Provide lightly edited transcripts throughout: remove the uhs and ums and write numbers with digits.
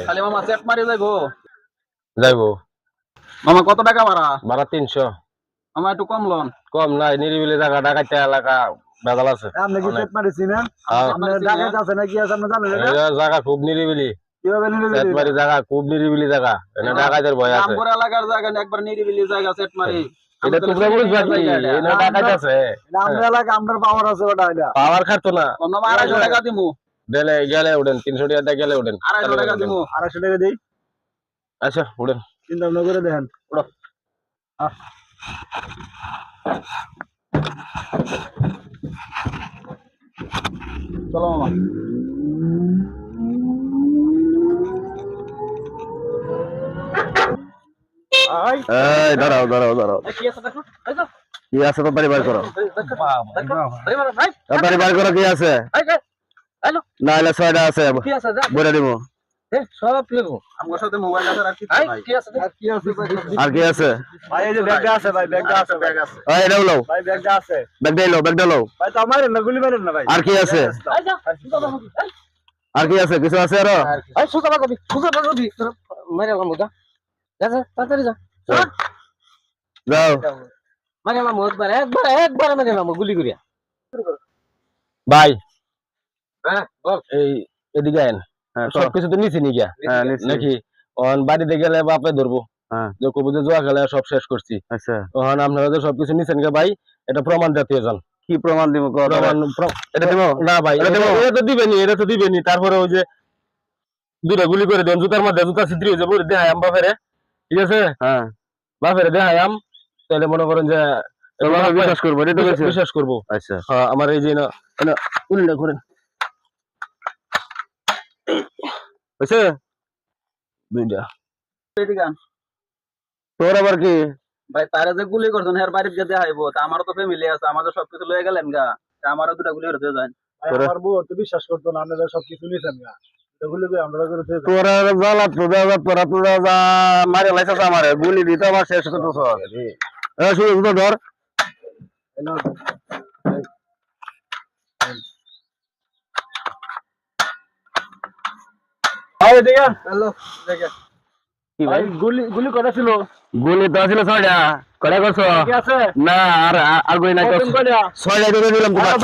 খালি মামা সেট মারি যাইবো মামা কত টাকা ভাড়া? ভাড়া 300। মামা একটু কম লোন। কম নাই, নিরিবিলি জায়গা, ডাকাইতে এলাকা, বেদাল আছে। আপনি কি সেট মারিছি না? আপনার ডাকাত আছে নাকি আছে আপনি জানেন না? এই জায়গা খুব নিরিবিলি। কিভাবে নিরিবিলি? সেট মারি জায়গা খুব নিরিবিলি জায়গা, এনে ডাকাইতের ভয় আছে। আমপুর এলাকার জায়গা একবার নিরিবিলি জায়গা সেট মারি। এটা তোমরা বলিস বাকি, এনে ডাকাইত আছে। আমরা এলাকা আমরার পাওয়ার আছে ওটা এটা। পাওয়ার খাতো না। মামা 250 টাকা দিমু। গেলে গেলে উঠেন, 300 টাকা গেলে উঠেন। 250 টাকা দিমু। 250 টাকা দেই। আচ্ছা উঠেন, চিন্তা ভাবনা করে দেখেন। উঠো। চলো মামা। এই দাঁড়াও দাঁড়াও দাঁড়াও, কি আছে দেখো? এই তো। কি আছে তাড়াতাড়ি বার করো, দেখো। আরে মামা ভাই। তাড়াতাড়ি বার করো, কি আছে? হ্যালো। না হলে 6টা আছে, কি আছে যা। বলে দিব। সব লেবো। আমার সাথে মোবাইল আছে আর কি আছে ভাই? কি আছে? আর কি আছে? ভাই এই যে ব্যাগটা আছে ভাই, ব্যাগটা আছে, ব্যাগ আছে। এই এটাও লও, ভাই ব্যাগটা আছে। ব্যাগটা লও। ভাই তো আমারে না গুলি মারেন না ভাই। আর কি আছে? এই যা। আর কি আছে? কিছু আছে আরো? এই সুজা কবি মেরে লামু যা। যা তাড়াতাড়ি যা। যাও মারে লামু একবার মেরে লামু গুলি করিয়া। ভাই, হ্যাঁ বল। এই এদিকে আইন। সবকিছু তো নিচে নিয়ে গিয়া নাকি? অন বাড়িতে গেলে বাপে ধরবো, যে কবুতে জোয়া খেলে সব শেষ করছি। আচ্ছা, তখন আপনারা তো সবকিছু নিছেন গে ভাই, এটা প্রমাণ জাতীয় যান। কি প্রমাণ দিব? এটা দিব না ভাই, এটা তো দিবেনি। তারপরে ওই যে দুটা গুলি করে দেন জুতার মধ্যে, জুতা ছিদ্রি হয়ে যাবো, দেখাই আম বাপেরে, ঠিক আছে? হ্যাঁ, বাপেরে দেখাই আম, তাহলে মনে করেন যে বিশ্বাস করবো, বিশ্বাস করবো। আচ্ছা, হ্যাঁ, আমার এই যে উল্লেখ করেন হয়েছে দুইটা। তোর আবার কি ভাই তারা যে গুলি করছেন এর বাড়িতে যে দেখাইব, তা আমারও তো ফ্যামিলি আছে, আমাদের সবকিছু লয়ে গেলেন গা, তা আমারও দুটা গুলি হতে যায়। আমার বউ তো বিশ্বাস করতো না, আপনারা সবকিছু নিছেন না। এগুলো কি আমরা করে দিতে? তোরা জ্বালা তোরা যা মারে লাইছাস আমারে, গুলি দিতে আমার শেষ করতেছ। শুধু ধর হ্যালো দেখে কি ভাই? গুলি করা ছিল। গুলি তো ছিল 6টা, কয়টা করছো? কি আছে? না আর গুলি নাই, 6টা দিয়ে দিলাম তোমার।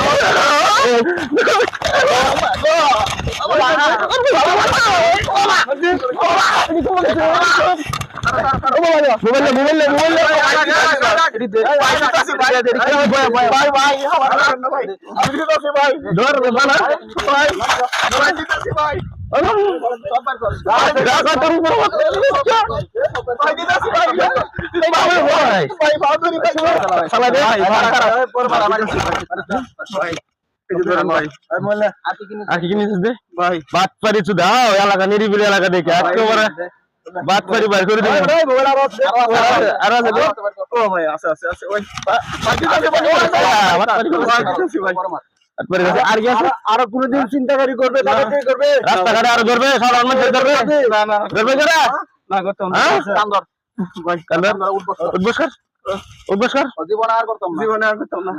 এলাকা নিরিবিলি এলাকা দেখে একেবারে বাদ পারি বাইর করে দিই। আরো কোনদিন চিন্তাকারী করবে, রাস্তাঘাটে আরো ধরবে, সাধারণ মানুষ ধরবে, ধরবে কারা? উদ্বস্কর জীবন আর করতাম না।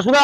সুদা